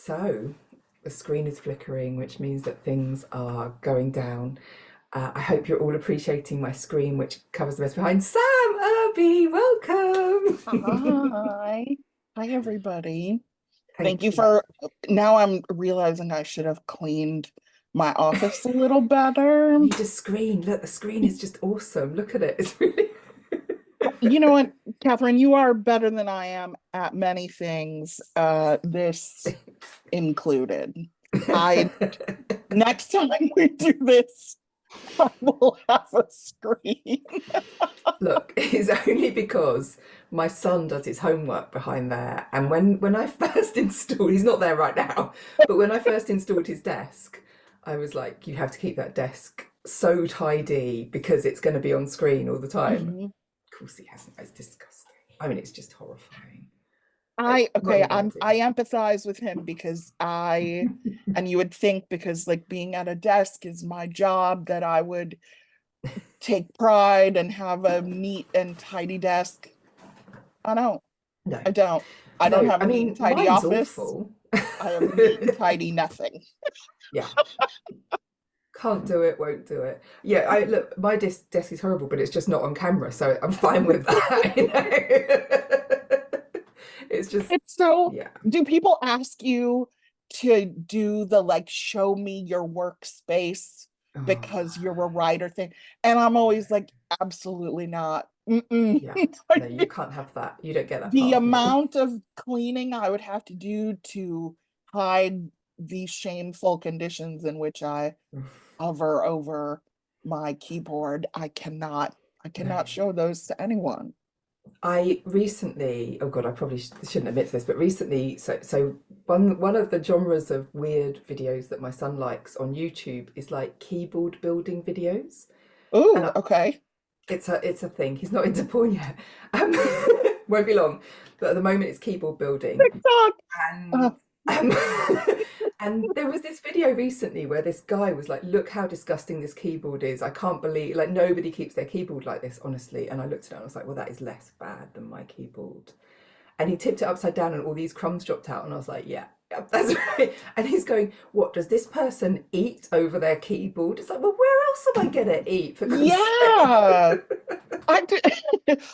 So the screen is flickering, which means that things are going down. I hope you're all appreciating my screen, which covers the best behind. Sam Irby, welcome. Hi. Hi, everybody. Thank you Thank you. for, now I'm realizing I should have cleaned my office a little better. You need a screen. Look, the screen is just awesome. Look at it. It's really. You know what, Catherine, you are better than I am at many things, this included. I, next time we do this, I will have a screen. Look, it's only because my son does his homework behind there, and when I first installed, he's not there right now, but when I first installed his desk, I was like, you have to keep that desk so tidy because it's going to be on screen all the time. Mhm. Of course, he hasn't. It's disgusting. I mean, it's just horrifying. What are Okay, you going I to empathize with him because and you would think because like being at a desk is my job that I would take pride and have a neat and tidy desk. I don't. do? No, I don't. I don't no. have I a neat and mean, tidy mine's office. awful. I have neat and tidy nothing. Yeah, can't do it, won't do it. Yeah, I look, my desk is horrible, but it's just not on camera, so I'm fine with that. It's just, It's so, yeah. do people ask you to do the like show me your workspace Oh, because you're a writer thing? And I'm always like, absolutely not. Mm-mm. yeah. No, you can't have that. You don't get that The part of me. amount of cleaning I would have to do to hide the shameful conditions in which I hover over my keyboard, I No. cannot show those to anyone. I recently, oh God, I probably shouldn't admit to this, but recently, so one of the genres of weird videos that my son likes on YouTube is like keyboard building videos, and Oh, okay. it's a thing. He's not into porn yet. Um, won't be long, but at the moment it's keyboard building, TikTok. Uh, and and there was this video recently where this guy was like, look how disgusting this keyboard is. I can't believe, like, nobody keeps their keyboard like this, honestly. And I looked at it and I was like, well, that is less bad than my keyboard. And he tipped it upside down and all these crumbs dropped out, and I was like, yeah, yep, that's right. And he's going, what, does this person eat over their keyboard? It's like, well, where else am I gonna eat, for God's yeah. sake? I do,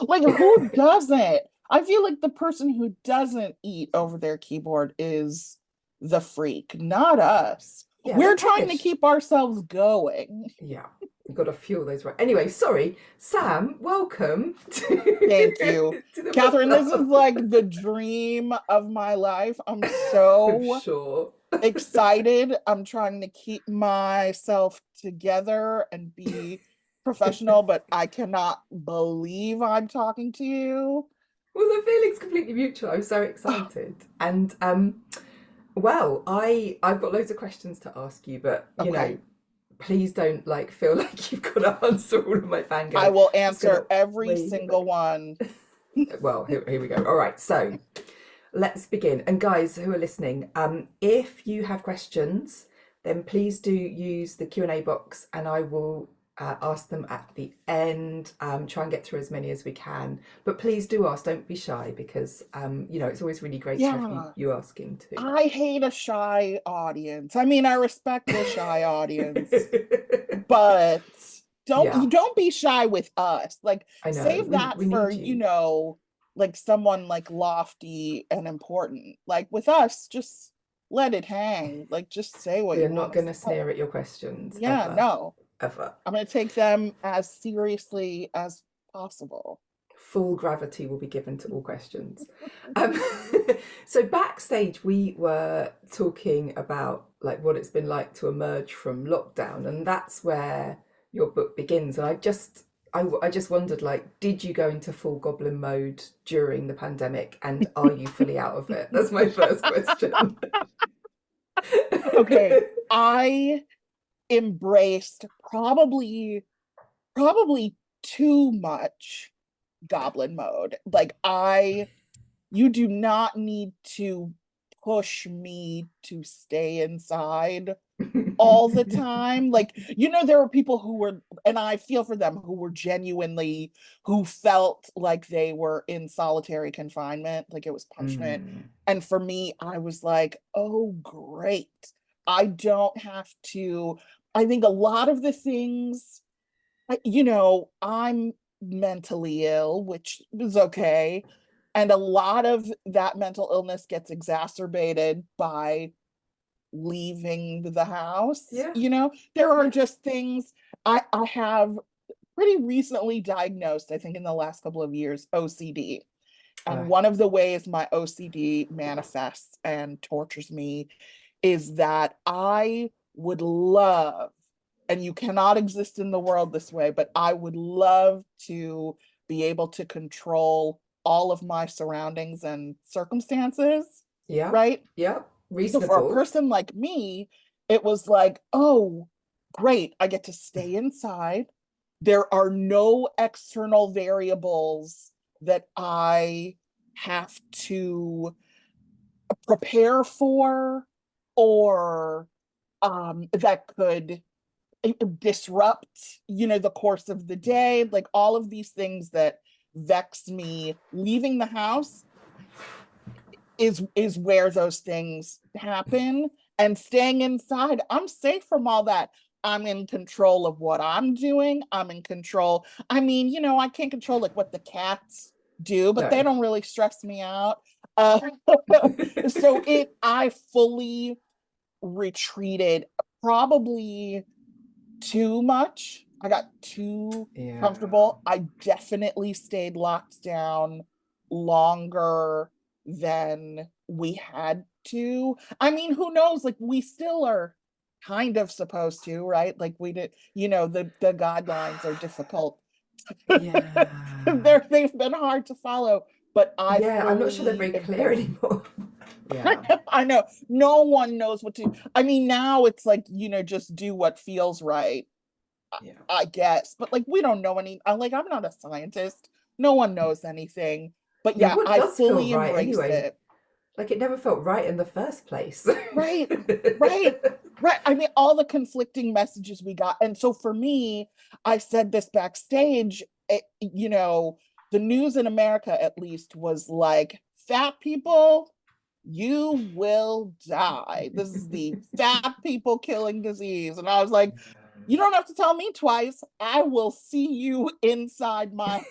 like who doesn't? I feel like the person who doesn't eat over their keyboard is the freak, not us. Yeah, We're let's have trying to this. keep ourselves going. Yeah, you've got to fuel those right. Anyway, sorry, Sam, welcome Thank you. to the book Catherine, this is club. like the dream of my life. I'm I'm so sure. excited. I'm trying to keep myself together and be professional, but I cannot believe I'm talking to you. Well, the feeling's completely mutual. I'm so excited. And well, I've got loads of questions to ask you, but Okay. please don't like feel like you've got to answer all of my I fangirling. will Just gonna answer every wave it single back. one. Well, here we go. All right, so let's begin. And guys who are listening, if you have questions, then please do use the Q&A box, and I will ask them at the end. Try and get through as many as we can, but please do ask. Don't be shy, because it's always really great to have you Yeah. you asking too. I hate a shy audience. I mean, I respect a shy audience, but Yeah, don't be shy with us. Like I know. save We that we for, need you. like someone like lofty and important. Like with us, just let it hang. Like just say what We are you not want to going to say. sneer at your questions Yeah, ever, no. ever. I'm gonna take them as seriously as possible. Full gravity will be given to all questions. Um, so backstage, we were talking about like what it's been like to emerge from lockdown, and that's where your book begins. And I just wondered, like, did you go into full goblin mode during the pandemic, and are you fully out of it? That's my first question. Okay, I embraced probably too much goblin mode. Like you do not need to push me to stay inside all the time. Like, there were people who were, and I feel for them, who were genuinely, who felt like they were in solitary confinement, like it was punishment. Mm, And for me, I was like, oh, great. I don't have to. I think a lot of the things, I'm mentally ill, which is okay. And a lot of that mental illness gets exacerbated by leaving the house. yeah, There are yeah. just things. I have pretty recently diagnosed, I think in the last couple of years, OCD. And Uh, one of the ways my OCD manifests and tortures me is that I would love, and you cannot exist in the world this way, but I would love to be able to control all of my surroundings and circumstances, yeah, right? yeah. So for a Reasonable. person like me, it was like, oh, great, I get to stay inside. There are no external variables that I have to prepare for, or that could disrupt, the course of the day. Like all of these things that vex me leaving the house is where those things happen. And staying inside, I'm safe from all that. I'm in control of what I'm doing. I'm in control. I mean, I can't control like what the cats do, but they No. don't really stress me out. uh, so I fully retreated, probably too much. I got too Yeah. comfortable. I definitely stayed locked down longer than we had to. I mean, who knows? Like we still are kind of supposed to, right? Like we did, the guidelines are difficult. Yeah. They've been hard to follow, but I Yeah, I'm not sure they're fully very clear embrace. anymore. Yeah. I know no one knows what to. I mean, now it's like, just do what feels right, Yeah. I guess. But like, we don't know any. Like, I'm not a scientist. No one knows anything. But Yeah, yeah, what I does feel fully right embrace anyway? it. Like it never felt right in the first place. Right, right, right. I mean, all the conflicting messages we got. And so for me, I said this backstage, the news in America, at least, was like, fat people, you will die. This is the fat people killing disease. And I was like, you don't have to tell me twice. I will see you inside my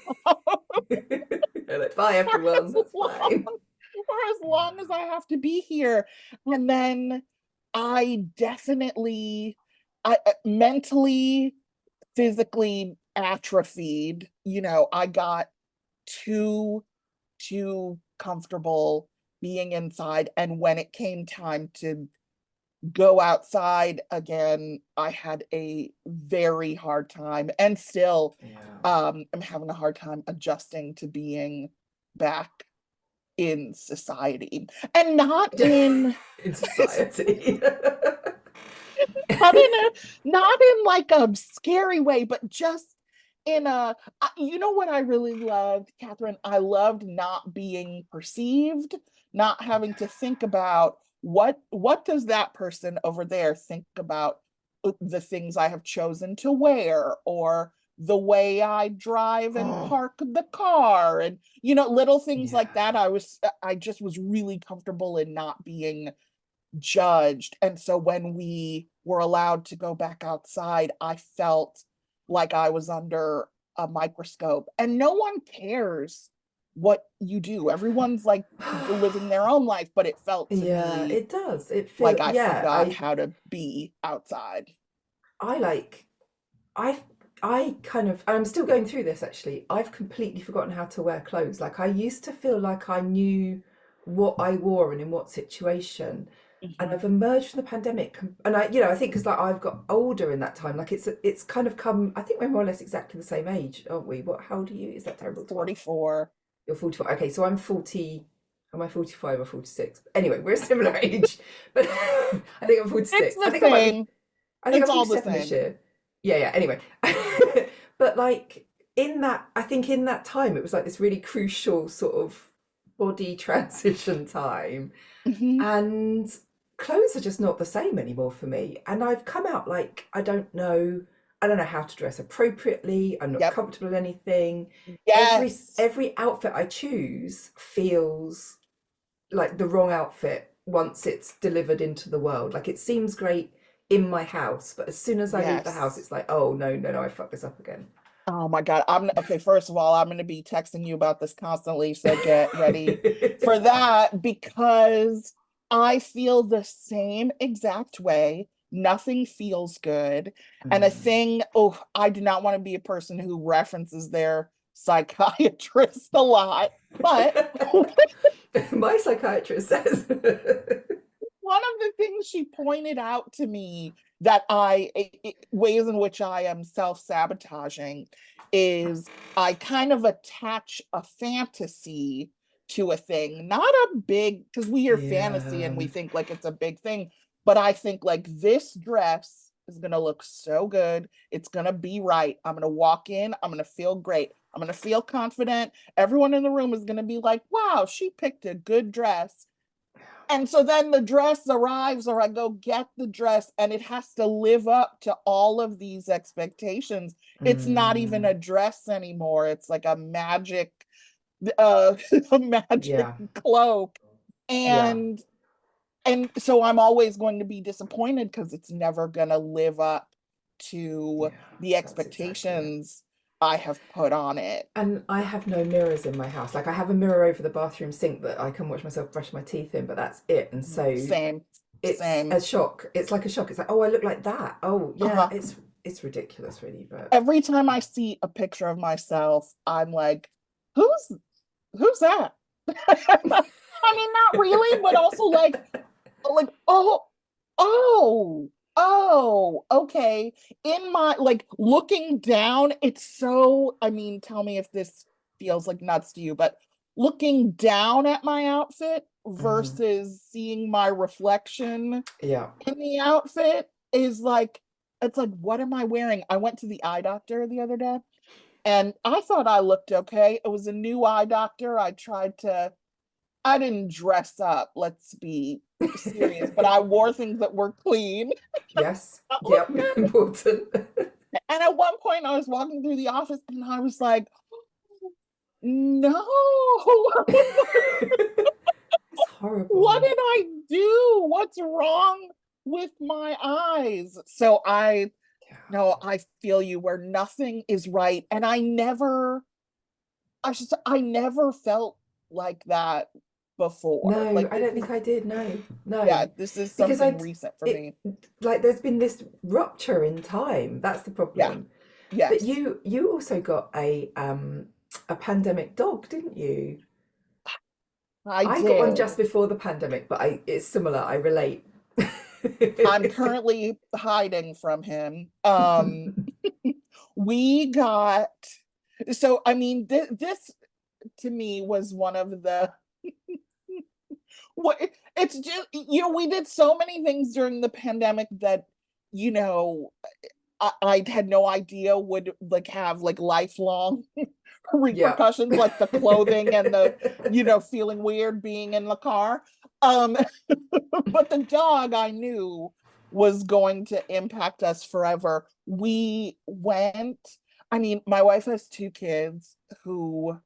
Like, bye for everyone, as that's long fine. for as long as I have to be here. And then I definitely, I mentally, physically atrophied. I got too, too comfortable being inside. And when it came time to go outside again, I had a very hard time, and still Yeah. I'm having a hard time adjusting to being back in society, and not in In society. not in a not in like a scary way, but just in a, what I really loved, Catherine? I loved not being perceived, not having to think about what does that person over there think about the things I have chosen to wear, or the way I drive and Oh, park the car, and little things like yeah. that. I just was really comfortable in not being judged. And so when we were allowed to go back outside, I felt like I was under a microscope, and no one cares what you do. Everyone's like living their own life, but it felt to Yeah, me it does. It like feel I yeah, forgot how to be outside. I like I I kind of I'm still going through this actually. I've completely forgotten how to wear clothes. Like I used to feel like I knew what I wore and in what situation. And Mhm. I've emerged from the pandemic, and I think because like I've got older in that time, like it's kind of come. I think we're more or less exactly the same age, aren't we? What? How old are you? Is that terrible to ask? 44. You're 44. Okay, so I'm 40. Am I 45 or 46? Anyway, we're a similar age, but I think I'm It's 46. I the think I might be. same. I think It's I'm all the 47 this same. year. Yeah, yeah. Anyway, but like in that, I think in that time, it was like this really crucial sort of body transition time, Mhm. and clothes are just not the same anymore for me. And I've come out like I don't know how to dress appropriately. I'm not Yep. comfortable in anything. Yes. Every outfit I choose feels like the wrong outfit once it's delivered into the world. Like it seems great in my house, but as soon as I leave the house, Yes. it's like, oh no, no, no, I fucked this up again. Oh my God. I'm okay. First of all, I'm going to be texting you about this constantly. So get ready for that because I feel the same exact way. Nothing feels good. And a Mm. thing, oh, I do not want to be a person who references their psychiatrist a lot, but My psychiatrist says, one of the things she pointed out to me that ways in which I am self-sabotaging is I kind of attach a fantasy to a thing, not a big, because we hear fantasy yeah, and we think like it's a big thing, but I think like this dress is going to look so good. It's going to be right. I'm going to walk in. I'm going to feel great. I'm going to feel confident. Everyone in the room is going to be like, wow, she picked a good dress. And so then the dress arrives, or I go get the dress, and it has to live up to all of these expectations. It's not even mm, a dress anymore. It's like a uh a magic yeah, cloak. yeah, And so I'm always going to be disappointed because it's never going to live up to yeah. the That's exactly it. expectations I have put on it. And I have no mirrors in my house. Like I have a mirror over the bathroom sink that I can watch myself brush my teeth in, but that's it. And so Same, it's same. a shock. It's like a shock. It's like, oh, I look like that. Oh, yeah, Uh-huh. it's ridiculous, really. But Every time I see a picture of myself, I'm like, who's that? I mean, not really, but also oh, okay. In my like looking down, it's so, I mean, tell me if this feels like nuts to you, but looking down at my outfit mhm, versus seeing my reflection yeah, in the outfit is like, it's like, what am I wearing? I went to the eye doctor the other day and I thought I looked okay. It was a new eye doctor. I didn't dress up, let's be serious, but I wore things that were clean. yes, That yep, looked good. important. And at one point I was walking through the office and I was like, no, It's what horrible. did I do? What's wrong with my eyes? So Yeah. no, I feel you where nothing is right. And I never felt like that before. No, Like I this don't is, think I did. No, yeah, no, this is because something recent for it me. like there's been this rupture in time. That's the Yeah, problem. But yes, you also got a pandemic dog, didn't you? I I got one did. just before the pandemic, but I it's similar. I relate. I'm currently hiding from him. We got, so I mean, this to me was one of the, what it's just, we did so many things during the pandemic that, you know, I had no idea would like have like lifelong Yeah. repercussions, like the clothing and the, feeling weird being in the car. Um, but the dog I knew was going to impact us forever. We went, I mean, my wife has two kids who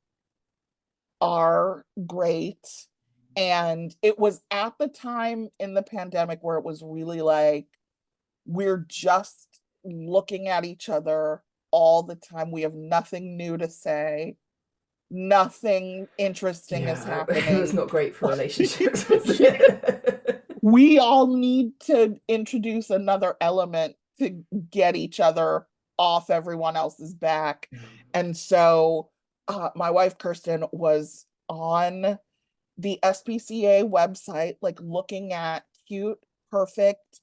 are great. And it was at the time in the pandemic where it was really like, we're just looking at each other all the time. We have nothing new to say. Nothing interesting is Yeah, it was happening. not great for relationships, was it? We all need to introduce another element to get each other off everyone else's back. And so my wife Kirsten was on the SPCA website, like looking at cute, perfect,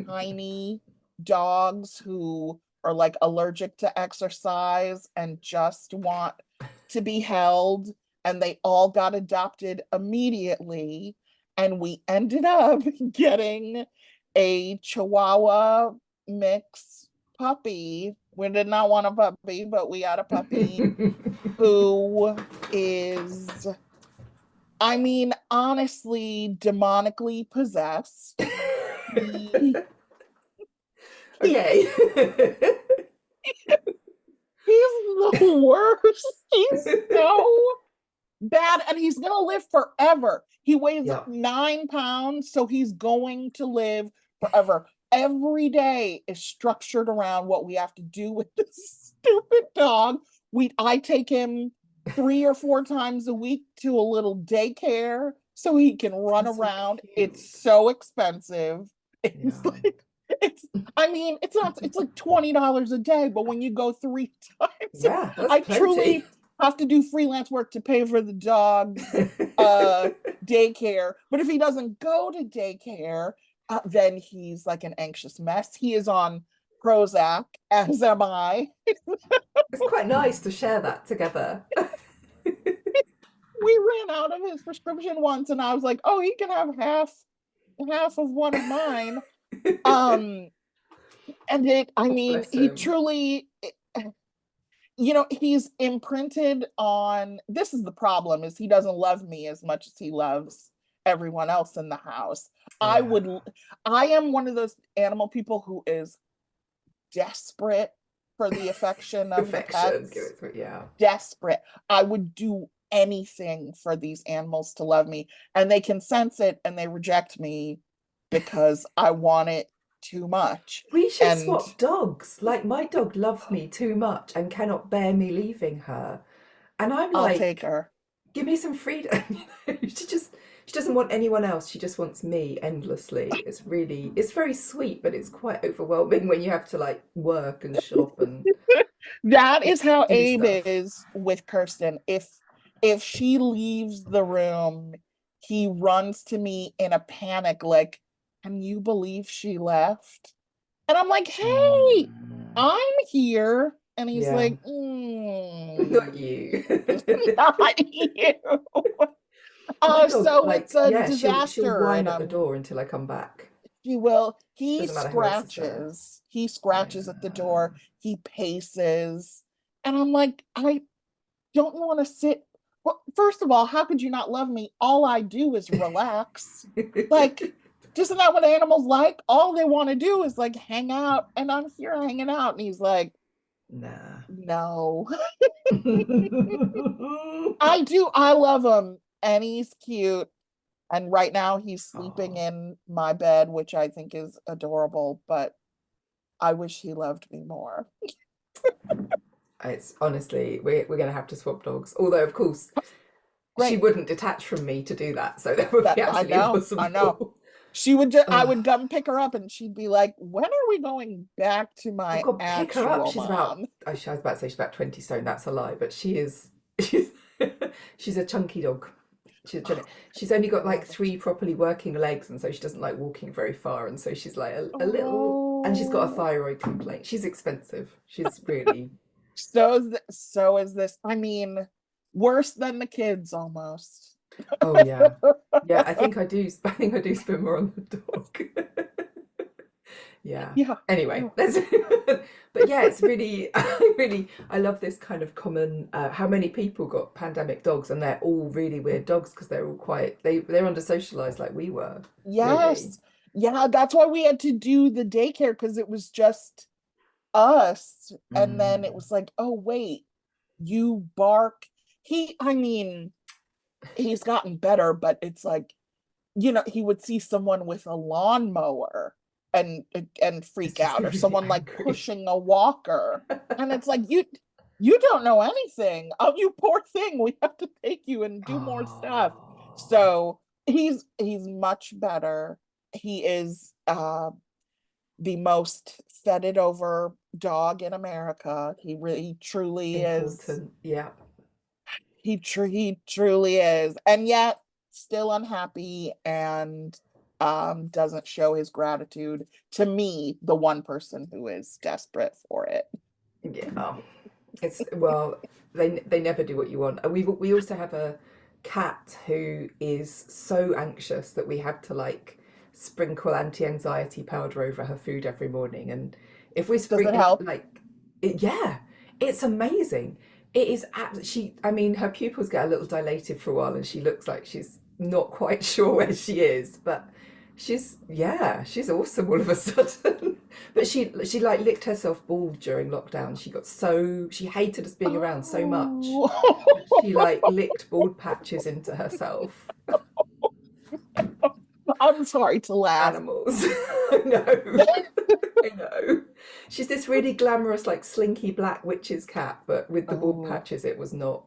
tiny dogs who are like allergic to exercise and just want to be held. And they all got adopted immediately. And we ended up getting a Chihuahua mix puppy. We did not want a puppy, but we got a puppy who is I mean, honestly, demonically possessed. He, he Okay. he's the worst. He's so bad, and he's gonna live forever. He weighs Yeah. 9 pounds, so he's going to live forever. Every day is structured around what we have to do with this stupid dog. I take him 3 or 4 times a week to a little daycare so he can run That's so around. cute. It's so expensive. It's Yeah. like it's I mean, it's not it's like $20 a day, but when you go 3 times, Yeah, that's I plenty. truly have to do freelance work to pay for the dog's daycare. But if he doesn't go to daycare, then he's like an anxious mess. He is on Prozac, as am I. It's quite nice to share that together. We ran out of his prescription once, and I was like, "Oh, he can have half of one of mine." Um, and I Oh, mean, bless he him. truly, he's imprinted on. This is the problem: is he doesn't love me as much as he loves everyone else in the house. I Yeah. would, I am one of those animal people who is desperate for the affection of the Affection. Give pets. it to it. Yeah. Desperate. I would do anything for these animals to love me, and they can sense it and they reject me because I want it too much. We should And swap dogs. Like, my dog loves me too much and cannot bear me leaving her. And I'm I'll take like, her. give me some freedom. She doesn't want anyone else. She just wants me endlessly. It's very sweet, but it's quite overwhelming when you have to like work and shop and That is how do Abe stuff. is with Kirsten. If she leaves the room, he runs to me in a panic, like, can you believe she left? And I'm like, hey, Mm. I'm here. And he's Yeah, like, not you. not you. My dog, So it's like, a yeah, she'll disaster, whine and at the door until I come back. she will. Doesn't matter who else is there. He Yeah. scratches at the door, he paces, and I'm like, I don't you want to sit? Well, first of all, how could you not love me? All I do is relax. Like, isn't that what animals like? All they want to do is like hang out, and I'm here hanging out. And he's like, Nah. no. I do. I love him, and he's cute. And right now he's sleeping Oh, in my bed, which I think is adorable, but I wish he loved me more. it's honestly, we're gonna have to swap dogs. Although, of course, she Great. wouldn't detach from me to do that, so that would That be I absolutely know. I know. impossible. I Ugh. would come pick her up and she'd be like, when are we going back to Oh my God, pick her up. actual She's about. mom? I was about to say she's about 20 stone. That's a lie, but she is. She's she's a chunky dog. She's only got I like love it. three properly working legs, and so she doesn't like walking very far, and so she's like a little. And she's got a Oh, thyroid complaint. She's expensive. She's really. so is this. I mean, worse than the kids almost. Oh yeah, yeah. I think I do. I think I do spend more on the dog. Yeah. Yeah. Anyway, Oh, that's but yeah, it's really I love this kind of common how many people got pandemic dogs and they're all really weird dogs because they're all quite they're under socialized like we were, really. yes. Yeah, that's why we had to do the daycare because it was just us. And then it Mm. was like, oh, wait, you bark. I mean, he's gotten better, but it's like, he would see someone with a lawnmower and It's freak just out, or really someone like angry. pushing a walker. And it's like, you don't know anything. Oh, you poor thing. We have to take you and do more stuff. Oh, So he's much better. He is the most feted over dog in America. He truly is. important. Yeah. He truly is. And yet still unhappy and doesn't show his gratitude to me, the one person who is desperate for it. Yeah. It's well, they never do what you want. And we also have a cat who is so anxious that we have to like sprinkle anti-anxiety powder over her food every morning. And if we Does it if help? like it, yeah, it's amazing It is I mean, her pupils get a little dilated for a while and she looks like she's not quite sure where she is, but yeah, she's awesome all of a sudden. But she like licked herself bald during lockdown. She hated us being around so much Oh, that she like licked bald patches into herself. I'm sorry to laugh. Animals. I know. I know. She's this really glamorous, like slinky black witch's cat, but with the bald Oh, patches, it was not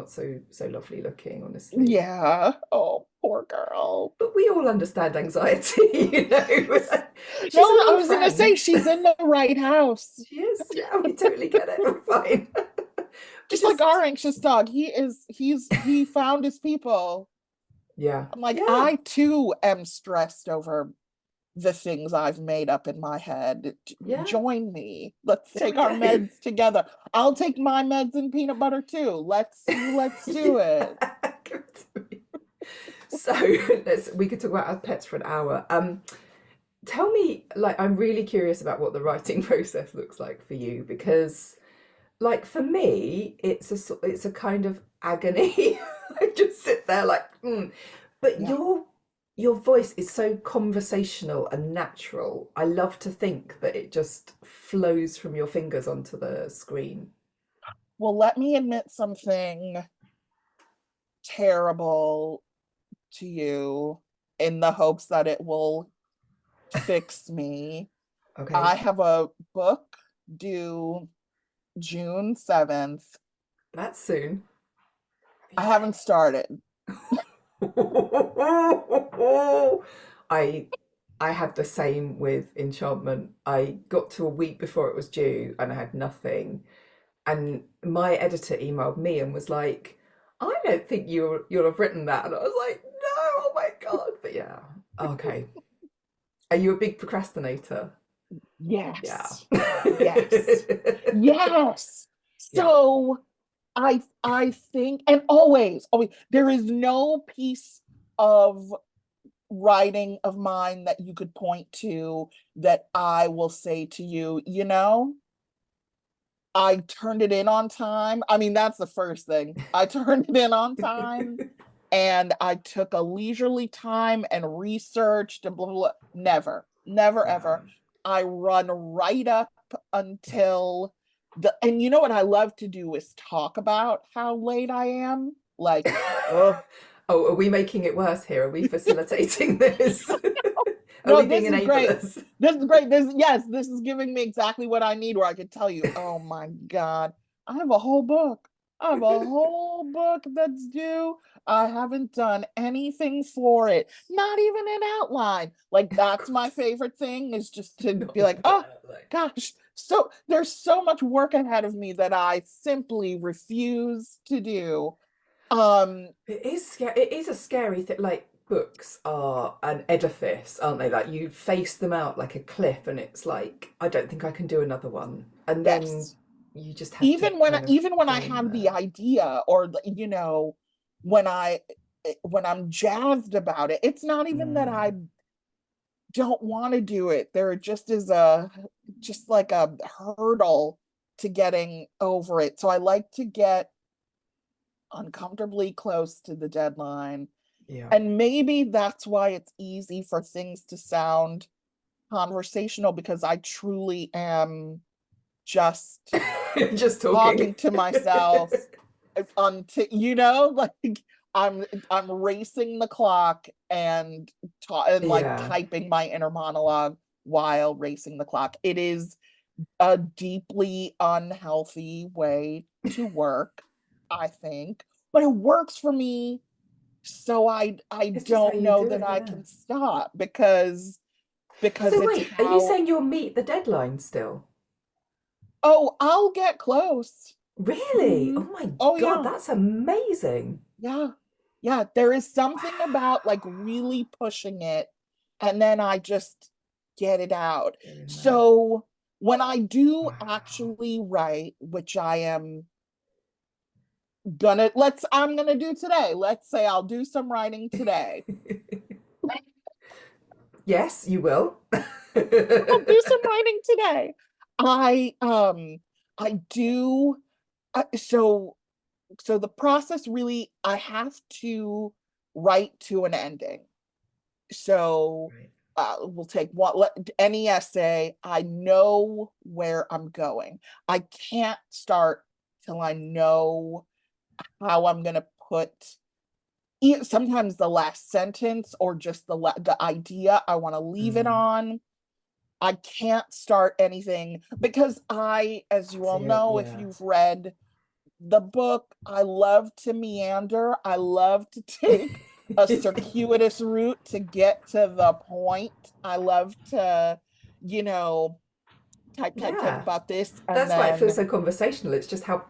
so lovely looking, honestly. yeah. Oh, poor girl. But we all understand anxiety, you know. No, She's a I real was gonna say friend. she's in the right house. She is. Yeah, we totally get it. We're fine. We Just like just, our anxious dog. He found his people. yeah, I'm like, yeah, I too am stressed over the things I've made up in my head. yeah. Join me. Let's There take we our go. meds together. I'll take my meds and peanut butter too. Let's do Yeah. it. Good. So we could talk about our pets for an hour. Tell me, like, I'm really curious about what the writing process looks like for you because, like, for me, it's a kind of agony. I just sit there like, mm. But Yeah. your voice is so conversational and natural. I love to think that it just flows from your fingers onto the screen. Well, let me admit something terrible to you in the hopes that it will fix me. I Okay, have a book due June 7th. that's soon. I haven't started. I I had the same with Enchantment. I got to a week before it was due and I had nothing. And my editor emailed me and was like, "I don't think you'll have written that." And I was like, "No, oh my God." But yeah, okay. Are you a big procrastinator? Yeah. Yes. Yes. Yes. Yeah. So I think, and always there is no piece of writing of mine that you could point to that I will say to you, I turned it in on time. I mean, that's the first thing. I turned it in on time and I took a leisurely time and researched and blah, blah, blah. Never, never, Yeah. ever. I run right up until and you know what I love to do is talk about how late I am. Like, oh, Oh, are we making it worse here? Are we facilitating this? Are no, we being this is great. enablers? This is great. Yes, this is giving me exactly what I need where I could tell you, oh my God, I have a whole book. I have a whole book that's due. I haven't done anything for it, not even an outline. Like, Oh that's my God, favorite thing is just to not be like, even an oh outline. gosh. So there's so much work ahead of me that I simply refuse to do. Um, It is scary. It is a scary thing. Like books are an edifice, aren't they? Like you face them out like a cliff, and it's like I don't think I can do another one. And then yes. you just have to kind of Even when I go in have the there. idea or when when I'm jazzed about it, it's not even that I Mm. don't want to do it. There just is just like a hurdle to getting over it. So I like to get uncomfortably close to the deadline. Yeah. And maybe that's why it's easy for things to sound conversational because I truly am just Just talking talking. to myself until like I'm racing the clock and like Yeah. typing my inner monologue while racing the clock. It is a deeply unhealthy way to work, I think, but it works for me. So I It's just how don't you know do that it, I yeah. can stop because So it's wait, are you how. saying you'll meet the deadline still? Oh, I'll get close. Really? Hmm. Oh my Oh God, yeah. that's amazing. Yeah. Yeah. There is something about like Wow. really pushing it and then I just get it out. Get in there. So when I do Wow. actually write, which I am I'm gonna do today. Let's say I'll do some writing today. Yes, you will. I'll do some writing today. I I do So the process really, I have to write to an ending. So Right. we'll take any essay. I know where I'm going. I can't start till I know how I'm going to put sometimes the last sentence or just the idea I want to leave it Mm. on. I can't start anything because as you So all know, if yeah. you've read the book, I love to meander. I love to take a circuitous route to get to the point. I love to, you know, type Yeah. about this and That's why it feels then so conversational. It's just how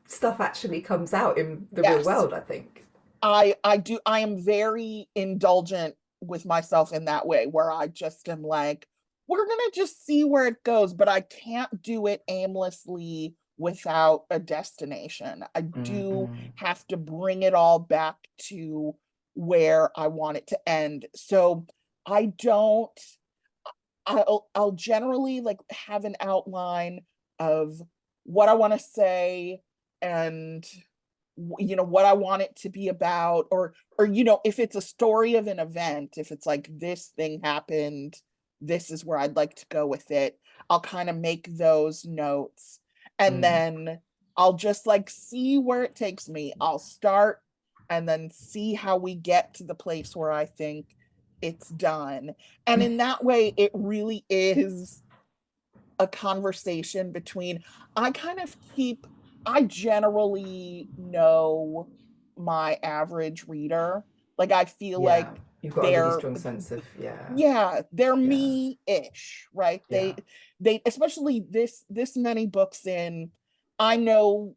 stuff actually comes out in the real yes, world, I think. I am very indulgent with myself in that way where I just am like, we're gonna just see where it goes, but I can't do it aimlessly without a destination. I do Mm-mm. have to bring it all back to where I want it to end. So I don't I'll generally like have an outline of what I want to say and what I want it to be about or if it's a story of an event, if it's like this thing happened, this is where I'd like to go with it. I'll kind of make those notes and Mm. then I'll just like see where it takes me. I'll start and then see how we get to the place where I think it's done. And in that way it really is a conversation between I kind of keep I generally know my average reader. Like I feel Yeah. like You've got a really they're strong sense of yeah. yeah, they're Yeah. me-ish, right? Yeah. They especially this many books in, I know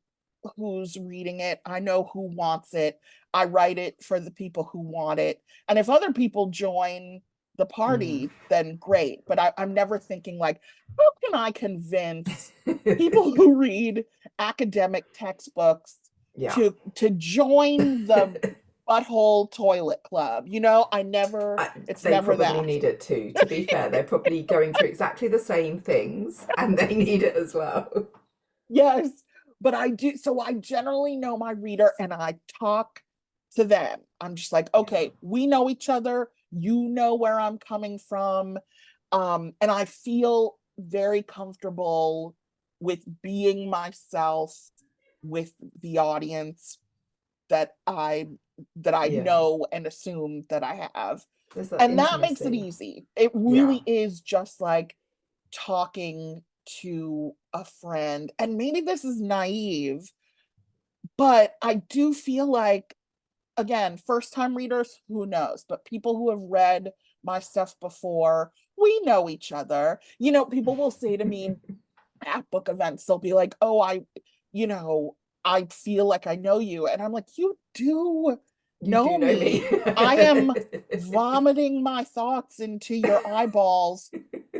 who's reading it, I know who wants it. I write it for the people who want it. And if other people join the Mm. party, then great. But I'm never thinking like, how can I convince people who read academic textbooks Yeah. to join the butthole toilet club? It's They never probably that. need it too. To be fair, they're probably going through exactly the same things and they need it as well. Yes, but I do. So I generally know my reader and I talk to them. I'm just like, Yeah. okay, we know each other. You know where I'm coming from. And I feel very comfortable with being myself with the audience that I Yeah. know and assume that I have. There's that And that makes it intimacy. easy. It Yeah. really is just like talking to a friend. And maybe this is naive, but I do feel like, again, first time readers, who knows? But people who have read my stuff before, we know each other. People will say to me at book events, they'll be like, oh, you know, I feel like I know you. And I'm like, you do You know do know me. me. I am vomiting my thoughts into your eyeballs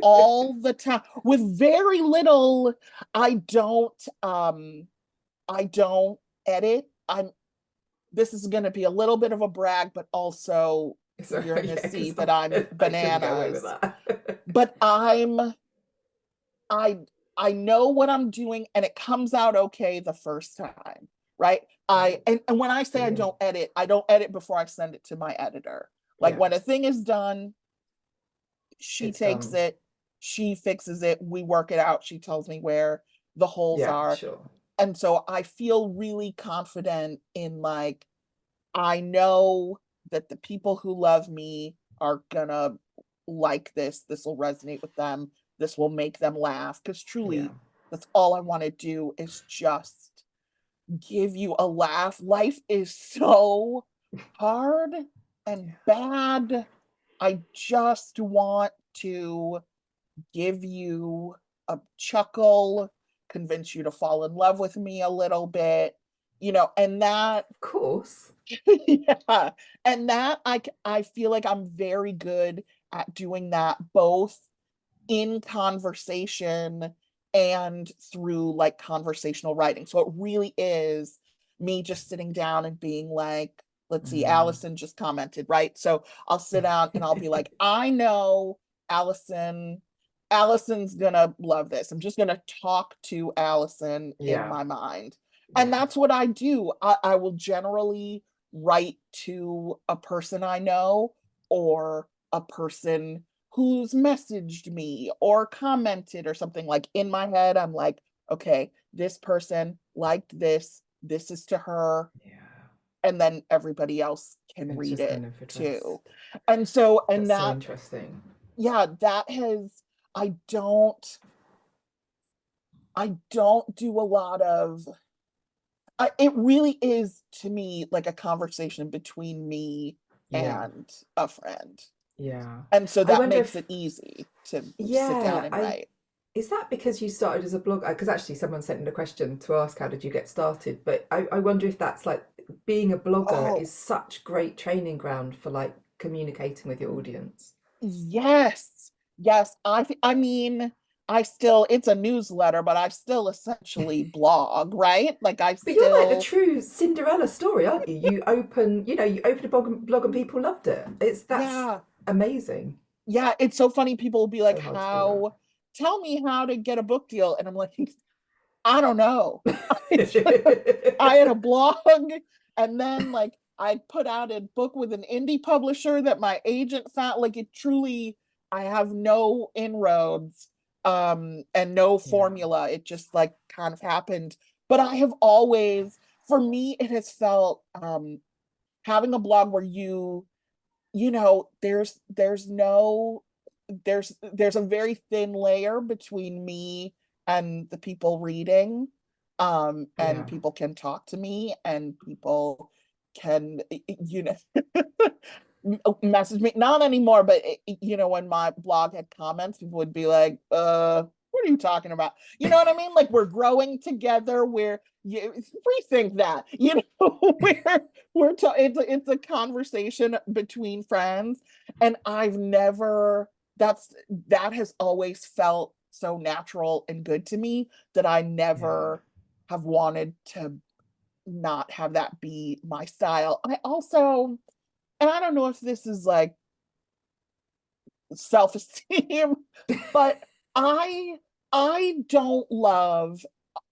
all the time with very little. I don't um i don't edit. This is going to be a little bit of a brag, but also So you're going to yeah, see because that I'm I couldn't go over bananas. that. But I I know what I'm doing and it comes out okay the first time, right? I Right. and when I say Brilliant. I don't edit before I send it to my editor. Like Yeah. when a thing is done, she It's takes done. it, she fixes it, we work it out, she tells me where the holes Yeah, are. sure. And so I feel really confident in like, I know that the people who love me are gonna like this. This will resonate with them. This will make them laugh. Because Yeah. truly, that's all I want to do is just give you a laugh. Life is so hard and Yeah. bad. I just want to give you a chuckle, convince you to fall in love with me a little bit, and that Of course. yeah, and that I feel like I'm very good at doing that both in conversation and through like conversational writing. So it really is me just sitting down and being like, let's see, Mm. Allison just commented, right? So I'll sit down and I'll be like, I know Allison, Allison's gonna love this. I'm just gonna talk to Allison in Yeah. my mind. And Yeah. that's what I do. I will generally write to a person I know or a person who's messaged me or commented or something. Like in my head, I'm like, okay, this person liked this. This is to her. Yeah. And then everybody else can It's read just it kind of addressed. too. And so, and That's so that, interesting. yeah, that has, I don't, I don't do a lot of, it really is to me like a conversation between me Yeah. and a friend. Yeah. And so I that wonder makes if, it easy to sit down yeah, and I write. is that because you started as a blogger? Because actually, someone sent in a question to ask how did you get started. But I wonder if that's like being a blogger is Oh, such great training ground for like communicating with your audience. yes. Yes. I mean, I still, it's a newsletter, but I still essentially blog, right? Like I But you're like the still, true Cinderella story, aren't you? You open a blog and people loved it. That's yeah. amazing. Yeah. It's so funny. People will be like, So hard to do tell me how to get a book deal. And I'm like, I don't know. I had a that. blog and then like I put out a book with an indie publisher that my agent found. Like it truly, I have no inroads and no Yeah, formula. It just like kind of happened. But I have always, for me, it has felt having a blog where there's no there's a very thin layer between me and the people reading, and yeah, people can talk to me and people can message me, not anymore, but when my blog had comments, people would be like, what are you talking about? You know what I mean? Like we're growing together, where you rethink that, it's a conversation between friends. And I've never that has always felt so natural and good to me that I yeah, never have wanted to not have that be my style. I also, and I don't know if this is like self-esteem, but I I don't love,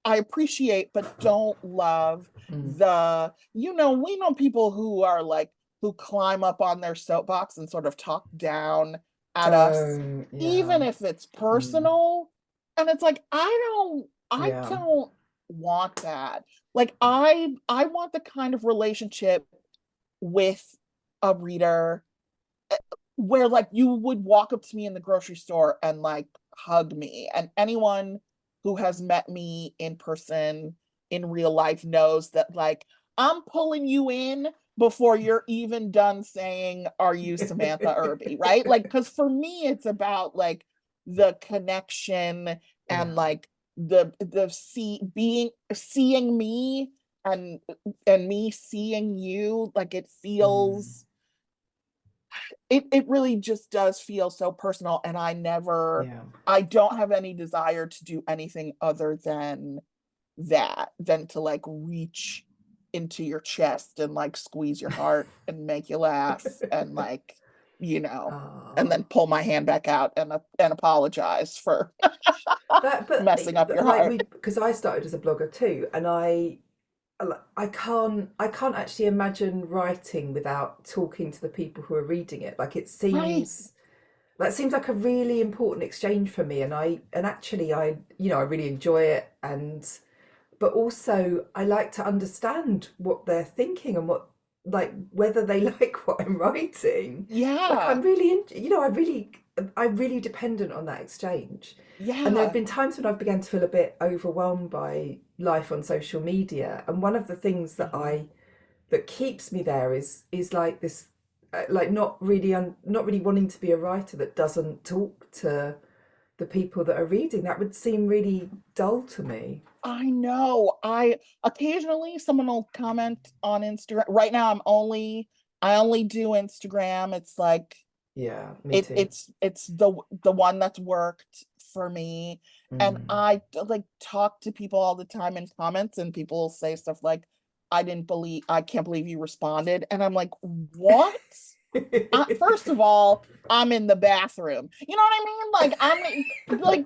I appreciate but don't love mm. we know people who are like, who climb up on their soapbox and sort of talk down at us, Yeah, even if it's mm. personal. And it's like, I Yeah, don't want that. Like I want the kind of relationship with a reader where like you would walk up to me in the grocery store and like hug me. And anyone who has met me in person in real life knows that like I'm pulling you in before you're even done saying, are you Samantha Irby? Right? Like, because for me, it's about like the connection and yeah, like seeing me and me seeing you. Like it mm. feels, it really just does feel so personal. And Yeah, I don't have any desire to do anything other than that, than to like reach into your chest and like squeeze your heart and make you laugh and like, you know and oh. then pull my hand back out and apologize for But messing up your like heart. we, because I started as a blogger too, and I can't actually imagine writing without talking to the people who are reading it. Like it Right. seems that seems like a really important exchange for me, and actually I really enjoy it, and but also I like to understand what they're thinking and what, like, whether they like what I'm writing. Like Yeah. I'm really I really dependent on that exchange. And there have Yeah. been times when I've begun to feel a bit overwhelmed by life on social media, and one of the things Mhm. that keeps me there is like this, like not really wanting to be a writer that doesn't talk to the people that are reading. That would seem really dull to me. I know. I occasionally someone will comment on Instagram. Right now I only do Instagram. It's like Yeah, me too. it's the one that's worked for me. And Mm. I like talk to people all the time in comments, and people will say stuff like, I can't believe you responded. And I'm like, what? First of all, I'm in the bathroom. You know what I mean? Like I'm like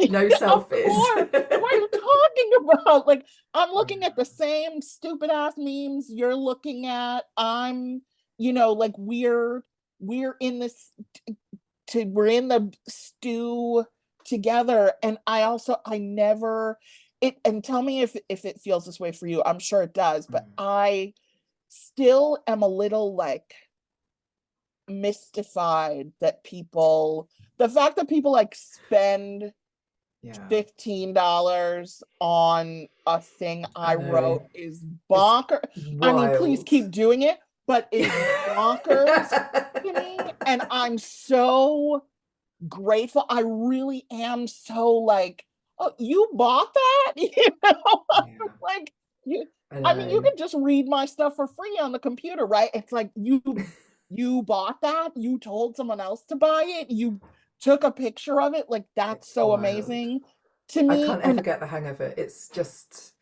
No Yeah, of selfies. course. What are you talking about? Like, I'm looking at the same stupid ass memes you're looking at. I'm, like we're in this we're in the stew together. And I never it and tell me if it feels this way for you. I'm sure it does, but I still am a little like mystified that the fact that people like spend Yeah, $15 on a thing I I know. wrote is It's bonkers. I mean, please wild. keep doing it, but is bonkers to me. And I'm so grateful. I really am so like, oh, you bought that? Yeah, Like you, I I mean, you know. can just read my stuff for free on the computer, right? It's like you bought that, you told someone else to buy it, you took a picture of it. Like that's It's so wild. amazing to I me. can't ever And get the hang of it. It's just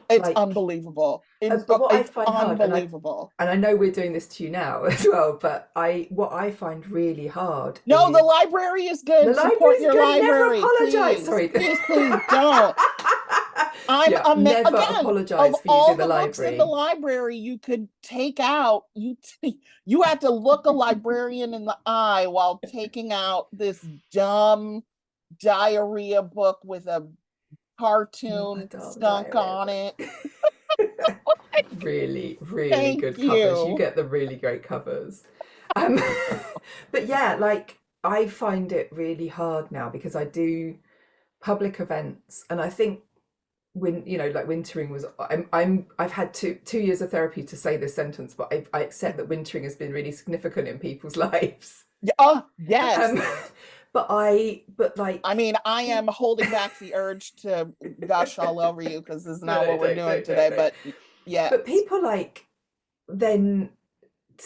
it's like, unbelievable. but what I It's find hard, unbelievable. and I know we're doing this to you now as well, but what I find really hard No, the is library is the good. Support library's your good. Never library, apologize. please. Sorry. Please, please don't. Yeah, never Again, of apologize for all using the the books in the library. library you could take out, you had to look a librarian in the eye while taking out this dumb diarrhea book with a Not a cartoon darn skunk diarrhea on it. book. Really, really Thank good covers. You you. get the really great covers. Um, but yeah, like I find it really hard now because I do public events, and I think when like wintering was, I've had two years of therapy to say this sentence, but I accept that wintering has been really significant in people's lives. Yeah, oh, Um, yes. but I like, mean, I am holding back the urge to gush all over you because this is no, not no, what we're don't, doing no, no, today, no. but But yes. people like then,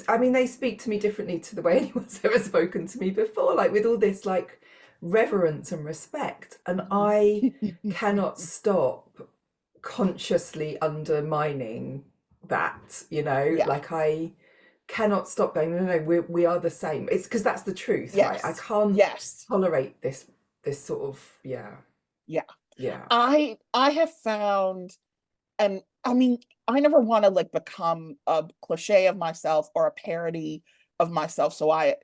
I mean, they speak to me differently to the way anyone's ever spoken to me before, like with all this like reverence and respect. And I cannot stop consciously undermining that, Yeah. like I cannot stop going, no, no, we are the same. It's because that's the truth, right? I Yes. can't Yes. tolerate this sort of, yeah, Yeah. yeah, I have found, and I mean, I never want to like become a cliche of myself or a parody of myself. So I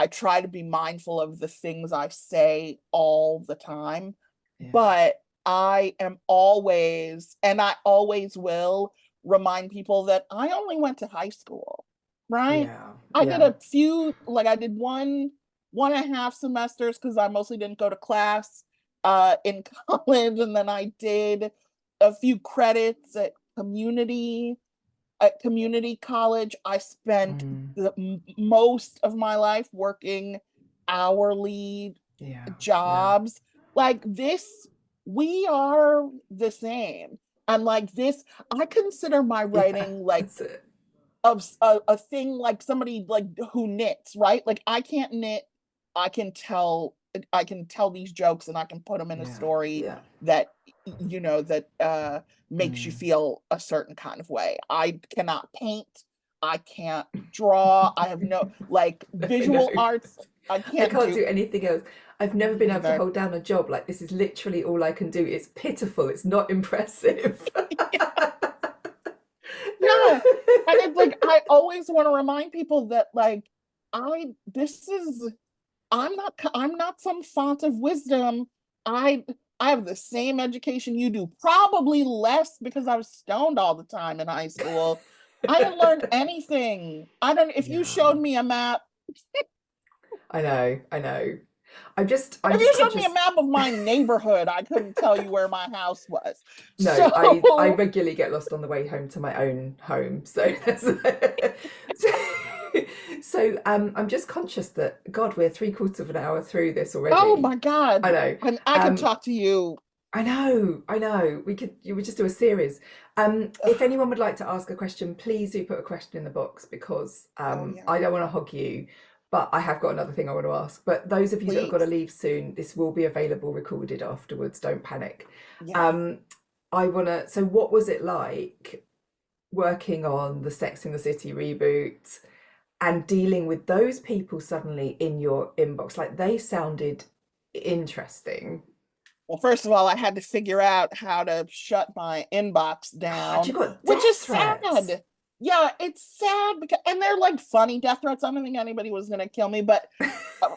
try to be mindful of the things I say all the time. yeah, But I am always, and I always will remind people that I only went to high school, right? yeah, I did yeah. a few, like I did one and a half semesters because I mostly didn't go to class in college, and then I did a few credits at community college. I spent Mm, most of my life working hourly yeah, yeah. jobs. Like this, we are the same. And like this, I consider my Yeah, writing like that's it. a thing like somebody like who knits, right? Like I can't knit. I can tell I can tell these jokes and I can put them in a Yeah, story yeah. that that makes you Mm. feel a certain kind of way. I cannot paint. I can't draw. I have no like I know. visual arts. I I can't can't do do anything else. I've never been able to either. hold down a job. Like this is literally all I can do. It's pitiful. It's not impressive. Yeah. And it's like I always want to remind people that like I this is I'm not some font of wisdom. I I have the same education you do, probably less because I was stoned all the time in high school. I didn't learn anything. I don't if you Yeah, showed me a map, I know. I know. I'm if just you showed me a conscious. map of my neighborhood, I couldn't tell you where my house was. No, So I regularly get lost on the way home to my own home. So that's so I'm just conscious that God, we're three-quarters of an hour through this oh already. my God. I know. And I could Um, talk to you. I know, I know. You would just do a series. If Ugh, anyone would like to ask a question, please do put a question in the box because oh yeah. I don't want to hog you, but I have got another thing I want to ask. But those of you that have got to Please. leave soon, this will be available recorded afterwards. Don't panic. Yes. Um, I want to. So, what was it like working on the Sex in the City reboot and dealing with those people suddenly in your inbox? Like they sounded interesting. Well, first of all, I had to figure out how to shut my inbox God, down, you got which death is threats. sad. Yeah, it's sad because, and they're like funny death threats. I don't think anybody was gonna kill me, but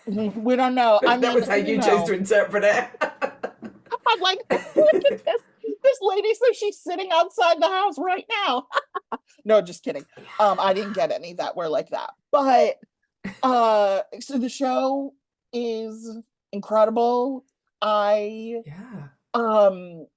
we don't know. I That mean, was how you chose to interpret it. I'm like, look at this. This lady says she's sitting outside the house right now. No, just kidding. I didn't get any that were like that. But so the show is incredible. I Yeah. um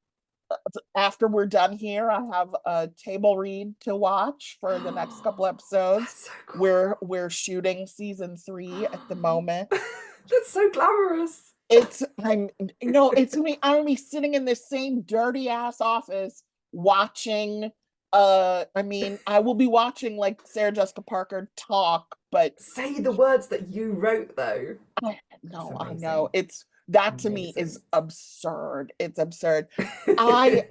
after we're done here, I have a table read to watch for the next couple episodes. That's so We're shooting season 3 at the cool. moment. That's so glamorous. It's I'm it's me. I'm gonna be sitting in this same dirty ass office watching. I mean, I will be watching like Sarah Jessica Parker talk, but Say the words that you wrote, though. That's no, I know amazing. it's that to me is Amazing. absurd. It's absurd. I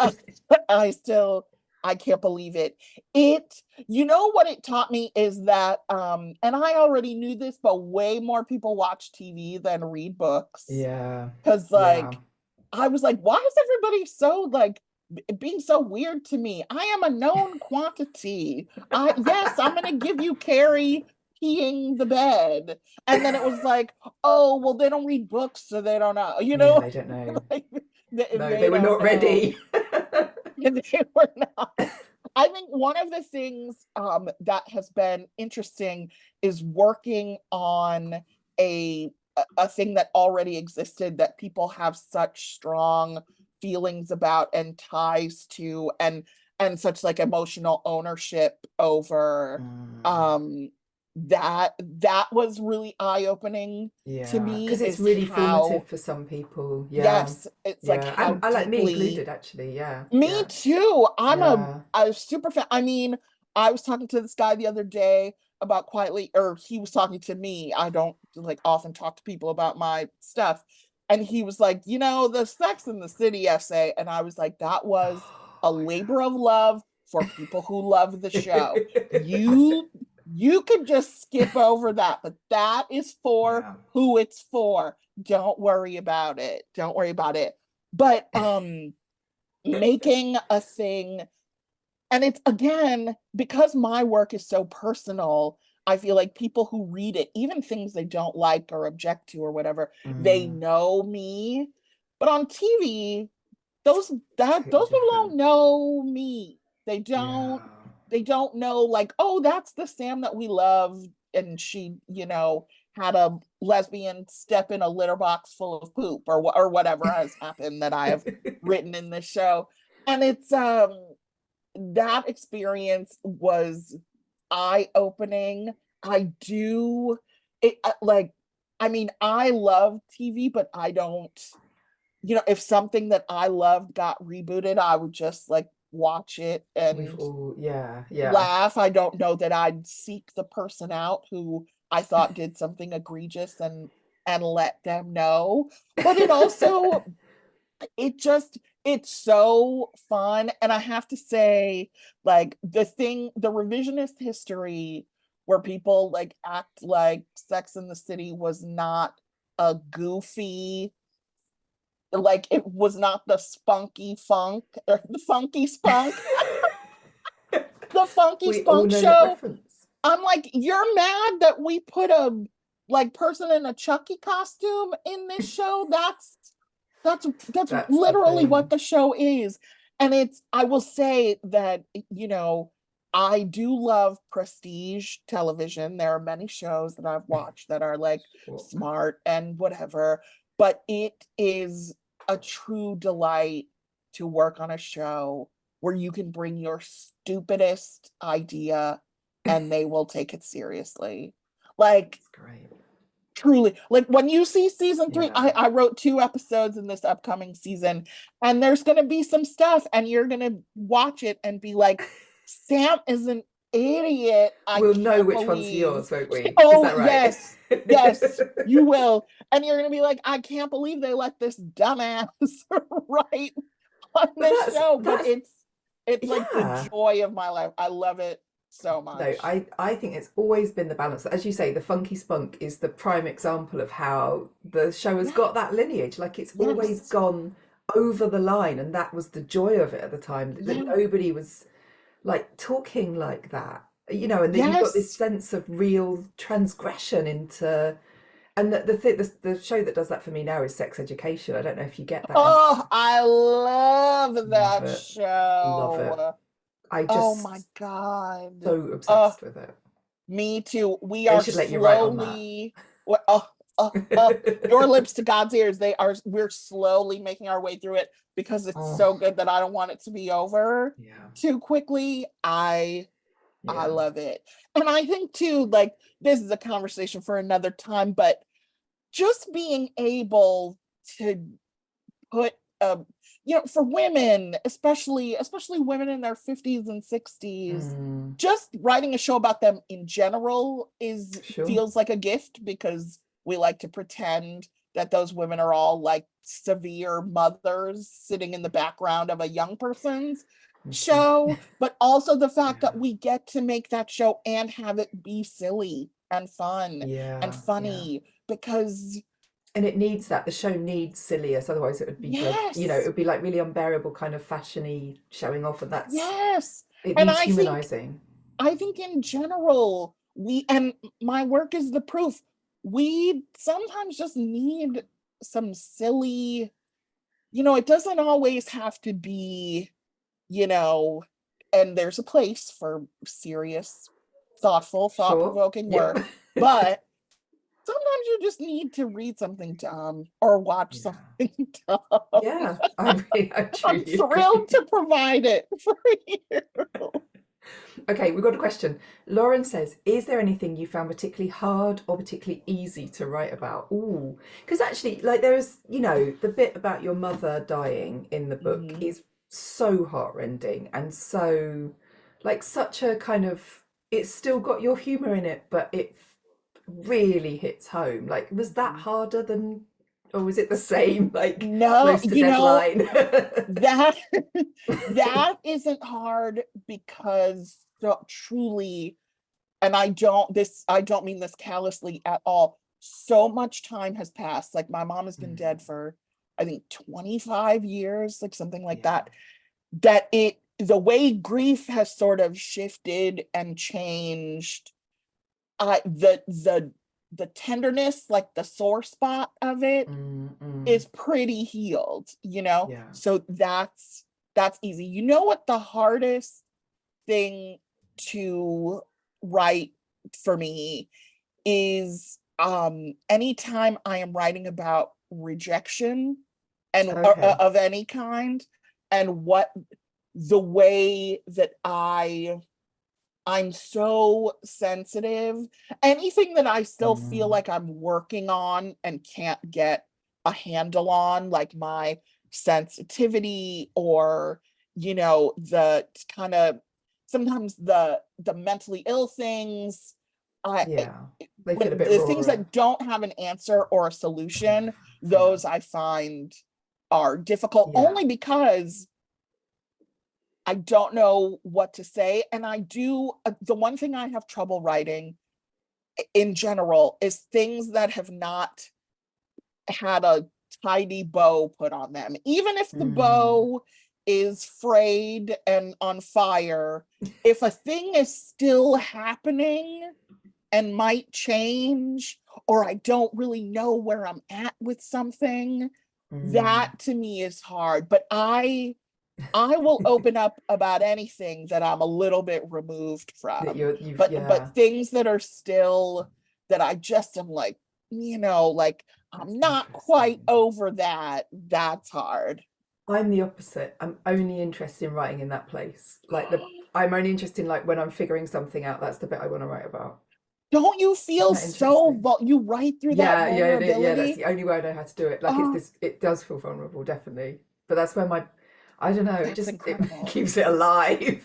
I still I can't believe it. It you know what it taught me is that and I already knew this, but way more people watch TV than read books. Yeah. Because Yeah. like I was like, why is everybody so like being so weird to me? I am a known quantity. I yes, I'm gonna give you Carrie peeing the bed. And then it was like, oh, well, they don't read books, so they don't know, Yeah, they don't know. like No, they they were don't not know. ready. They were not. I think one of the things that has been interesting is working on a a thing that already existed that people have such strong feelings about and ties to and such like emotional ownership over Mm. um that was really eye-opening to Yeah, me because it's is really formative how for some people. Yeah, yes it's like yeah, how and I like me deeply included, actually. Yeah, me yeah, too. yeah. A super fan. I mean, I was talking to this guy the other day about quietly, or he was talking to me. I don't like often talk to people about my stuff. And he was like, the Sex and the City essay. And I was like, that was a Oh labor of love for people who love the my show. God. You could just skip over that, but that is for Yeah. who it's for. Don't worry about it. Don't worry about it. But making a thing, and it's again because my work is so personal. I feel like people who read it, even things they don't like or object to or whatever, they Mm, know me. But on TV, those totally those people different. don't know me. they Yeah. don't they don't know like, oh, that's the Sam that we love, and she had a lesbian step in a litter box full of poop, or whatever has happened that I have written in this show. And it's that experience was eye-opening. I do it like I mean, I love TV, but I don't, if something that I loved got rebooted, I would just like watch it We've and all, yeah, yeah. laugh. I don't know that I'd seek the person out who I thought did something egregious and let them know. But it also it's so fun. And I have to say, like the revisionist history where people like act like Sex in the City was not a goofy, like it was not the spunky funk or the funky spunk, the funky We all spunk know that show. reference. I'm like, you're mad that we put a like person in a Chucky costume in this show? That's That's the literally what thing. the show is. And I will say that, I do love prestige television. There are many shows that I've watched that are like Sure. smart and whatever, but it is a true delight to work on a show where you can bring your stupidest idea and they will take it seriously. Like It's great. truly, like when you see season 3, Yeah. I wrote 2 episodes in this upcoming season, and there's going to be some stuff, and you're going to watch it and be like, Sam is an idiot. I We'll know can't which one's believe. yours, won't we? Is Oh that right? yes, yes, you will. And you're going to be like, I can't believe they let this dumbass write on But this show. But that's it's like the yeah. joy of my life. I love it so No, much. I think it's always been the balance. As you say, the funky spunk is the prime example of how the show has got Yes, that lineage. Like it's always yes. gone. over the line, and that was the joy of it at the time, that Yeah. nobody was like talking like that, and that you got this Yes. sense of real transgression into. And the show that does that for me now is Sex Education. I don't know if you get that. Oh, I love Love that it, love it. show. I Oh my just God. so obsessed with it. Me too. We They are should let you write on that. slowly, well, your lips to God's ears. We're slowly making our way through it because it's Oh, so good that I don't want it to be over yeah, too quickly. I yeah. love it. And I think too, like, this is a conversation for another time, but just being able to put for women, especially women in their 50s and 60s, Mm, just writing a show about them in general is sure. feels like a gift, because we like to pretend that those women are all like severe mothers sitting in the background of a young person's show, but also the fact that Yeah, we get to make that show and have it be silly and fun and yeah, yeah. funny, because And it needs that. The show needs silliness, otherwise it would be dread. It yes. would be like really unbearable, kind of fashiony showing off, and Yes. it And needs humanizing. I think in general, and my work is the proof, we sometimes just need some silly, it doesn't always have to be, you know, and there's a place for serious, thoughtful, Sure. thought-provoking Yeah. work, but sometimes you just need to read something dumb or watch Yeah. something dumb. Yeah. I I'm truly thrilled agree. to provide it for you. Okay, we've got a question. Lauren says, is there anything you found particularly hard or particularly easy to write about? Ooh, because actually, like there's, the bit about your mother dying in the book Mhm. is so heartrending and so, like, such a kind of, it's still got your humor in it, but it really hits home. Like, was that Mhm. harder than, or was it the same, like No, close to deadline? that that isn't hard because truly, and I don't mean this callously at all. So much time has passed. Like, my mom has been Mm, dead for, I think, 25 years, like something like yeah, that. The way grief has sort of shifted and changed, I the tenderness, like the sore spot of it, mm, mm, is pretty healed. yeah. So that's easy. You know what the hardest thing to write for me is, anytime I am writing about rejection and Okay. of any kind, and what the way that I'm so sensitive. Anything that I still feel Mm, like I'm working on and can't get a handle on, like my sensitivity, or, the kind of sometimes the mentally ill things. I yeah, they feel a When bit the things rawer. that don't have an answer or a solution, Yeah, those I find are difficult, yeah. only because I don't know what to say. And the one thing I have trouble writing in general is things that have not had a tidy bow put on them. Even if the Mm, bow is frayed and on fire, if a thing is still happening and might change, or I don't really know where I'm at with something, mm. that to me is hard. But I will open up about anything that I'm a little bit removed That from. you've, But yeah, things that are still, that I just am like, like, that's I'm not quite interesting. over that. That's hard. I'm the opposite. I'm only interested in writing in that place. I'm only interested in like when I'm figuring something out. That's the bit I want to write about. Don't you Isn't feel that interesting? you write through that Yeah. That's vulnerability? the only way I know how to do it. Like it's Oh, this. It does feel vulnerable, definitely. But that's where I don't know. that's It incredible. keeps it alive.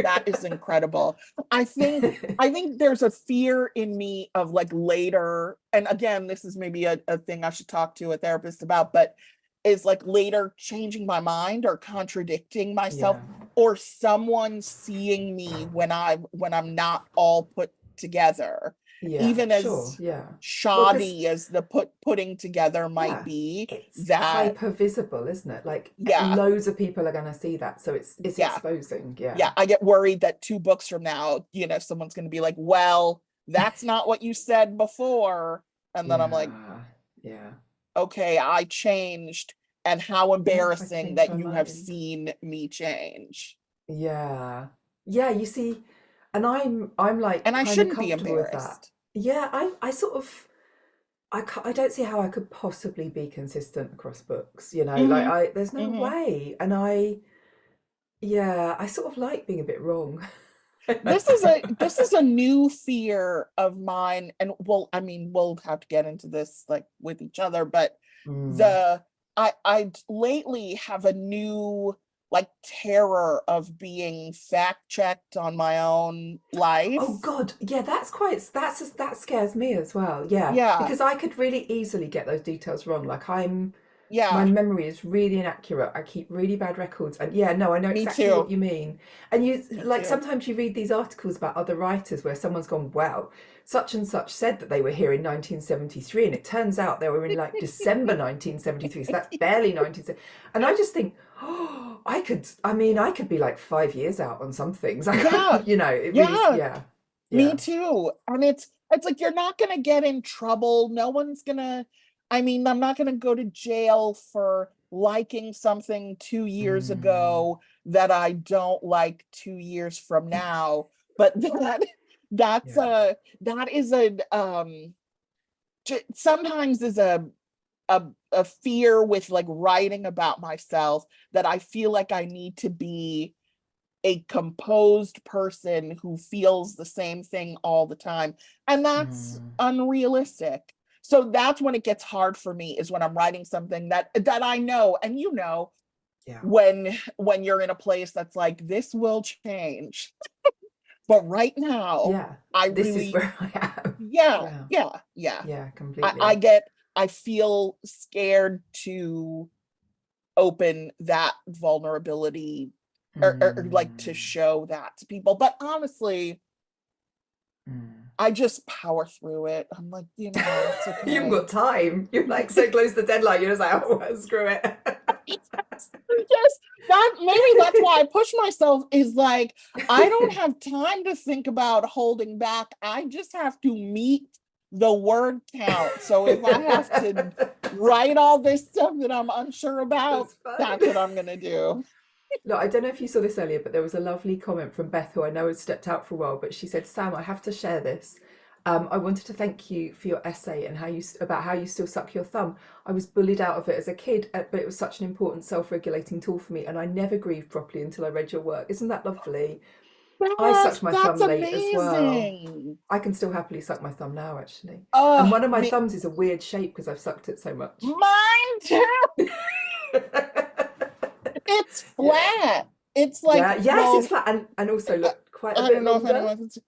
That is incredible. I think there's a fear in me of, like, later, and again, this is maybe a thing I should talk to a therapist about, but is like later changing my mind or contradicting myself, Yeah. or someone seeing me when I'm not all put together. Yeah, even sure. as Yeah. Well, because shoddy as the putting together might yeah, be, it's that hyper visible, isn't it? Like yeah, loads of people are going to see that, so it's yeah, exposing. Yeah. yeah. I get worried that 2 books from now, someone's going to be like, well, that's not what you said before. And then I'm like, Yeah. Yeah. okay, I changed. And how Yeah, I embarrassing changed that my you have mind. seen me change. Yeah. Yeah, you see, and I'm like And I kind of shouldn't be comfortable with that. embarrassed. Yeah, I sort of I don't see how I could possibly be consistent across books, like Hmm. I there's no Hmm. way. And I sort of like being a bit wrong. This is a new fear of mine, and well, I mean, we'll have to get into this like with each other, but Mm. the I lately have a new like terror of being fact checked on my own Oh life. God, yeah, that scares me as well. Yeah, Yeah, because I could really easily get those details wrong. Like my yeah, memory is really inaccurate. I keep really bad records. And yeah, no, I know me exactly what too. you mean. And you Me like too. sometimes you read these articles about other writers where someone's gone, well, such and such said that they were here in 1973, and it turns out they were in like December 1973, so that's barely 1970. And I just think, oh, I could be like 5 years out on some things. Yeah, It really, yeah, yeah, me yeah. too. And it's like you're not gonna get in trouble. No one's gonna, I mean, I'm not gonna go to jail for liking something 2 years Mm, ago that I don't like 2 years from now. But that's yeah. a that is a sometimes is a fear with like writing about myself, that I feel like I need to be a composed person who feels the same thing all the time. And that's Mm, unrealistic. So that's when it gets hard for me, is when I'm writing something that I know, and yeah. when you're in a place that's like, this will change. But right now, Yeah. I This is really, where I am. yeah, Yeah. yeah, yeah. Yeah, I, I completely. get, I feel scared to open that vulnerability, or like to Mm, show that to people. But honestly, mm. I just power through it. I'm like, it's You haven't okay. got time. You're like so close to the deadline. You're just like, oh, well, screw it. Yes, that maybe that's why I push myself, is like, I don't have time to think about holding back. I just have to meet the word count. So if I have to write all this stuff that I'm unsure about, That's fine. that's what I'm gonna do. Look, I don't know if you saw this earlier, but there was a lovely comment from Beth, who I know has stepped out for a while, but she said, Sam, I have to share this. I wanted to thank you for your essay and about how you still suck your thumb. I was bullied out of it as a kid, but it was such an important self-regulating tool for me, and I never grieved properly until I read your work. Isn't that lovely? I Yes, sucked my that's thumb late as well. amazing. I can still happily suck my thumb now, actually. And Oh, one of my me, thumbs is a weird shape because I've sucked it so much. mine too. It's Yeah. flat. It's like, Yeah. Yes, it's well, flat and also I, look quite a I bit don't know if longer. anyone's.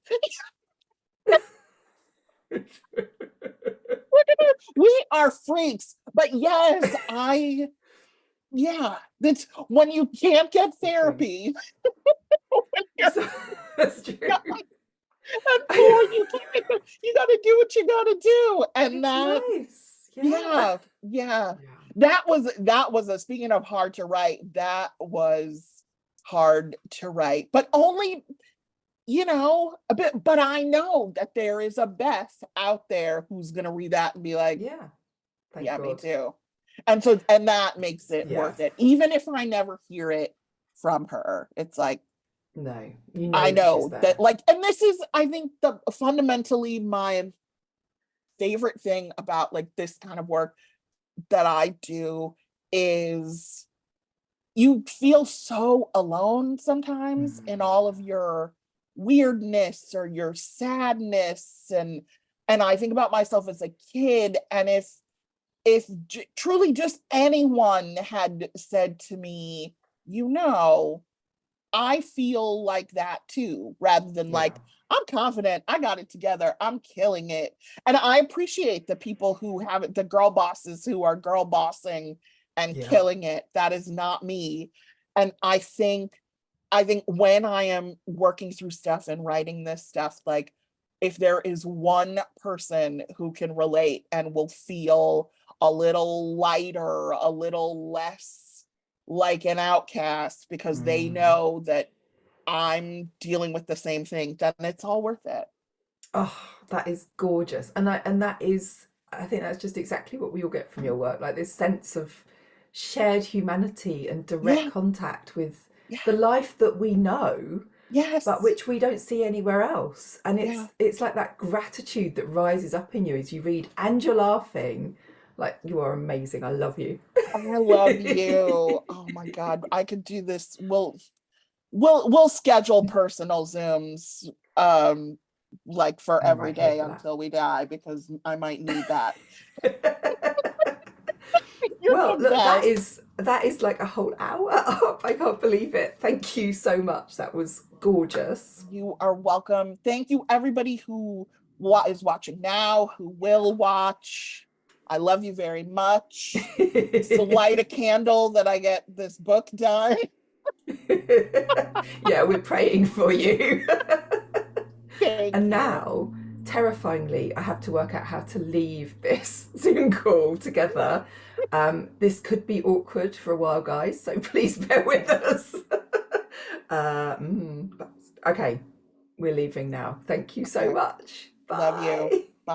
Look at it. We are freaks. But yes, yeah, that's when you can't get Good thing. therapy. When you're So, that's true. young and poor, you gotta do what you gotta do. And It's that, nice. Yeah. yeah, yeah. Yeah. That was a, speaking of hard to write, that was hard to write, but only, a bit. But I know that there is a Beth out there who's gonna read that and be like, Yeah. Thank yeah, me God. too. And that makes it Yeah. worth it. Even if I never hear it from her, it's like, No, you I know that she's know that, there. like, and this is, I think, the fundamentally my favorite thing about like this kind of work that I do is, you feel so alone sometimes in Mm. all of your weirdness or your sadness. And I think about myself as a kid, and if truly just anyone had said to me, I feel like that too, rather than Yeah. like, I'm confident, I got it together, I'm killing it. And I appreciate the people who have it, the girl bosses who are girl bossing and Yeah. killing it. That is not me. And I think when I am working through stuff and writing this stuff, like, if there is one person who can relate and will feel a little lighter, a little less like an outcast because they Mm. know that I'm dealing with the same thing, then it's all worth it. Oh, that is gorgeous. And that is, I think that's just exactly what we all get from your work, like this sense of shared humanity and direct Yeah, contact with yeah, the life that we know, but yes, which we don't see anywhere else. And yeah. it's like that gratitude that rises up in you as you read and you're laughing. Like, you are amazing. I love you. I love you. Oh my God, I could do this. We'll schedule personal Zooms like for I'm every right here day for that. until we die because I might need that. You're Well, the look, best. that is like a whole hour up. I can't believe it. Thank you so much. That was gorgeous. You are welcome. Thank you, everybody who is watching now, who will watch. I love you very much. So light a candle that I get this book done. Yeah, we're praying for you. Thank And you. now, terrifyingly, I have to work out how to leave this Zoom call together. This could be awkward for a while, guys, so please bear with us. Okay, we're leaving now. Thank you so Okay. much. Love you. Bye. Bye.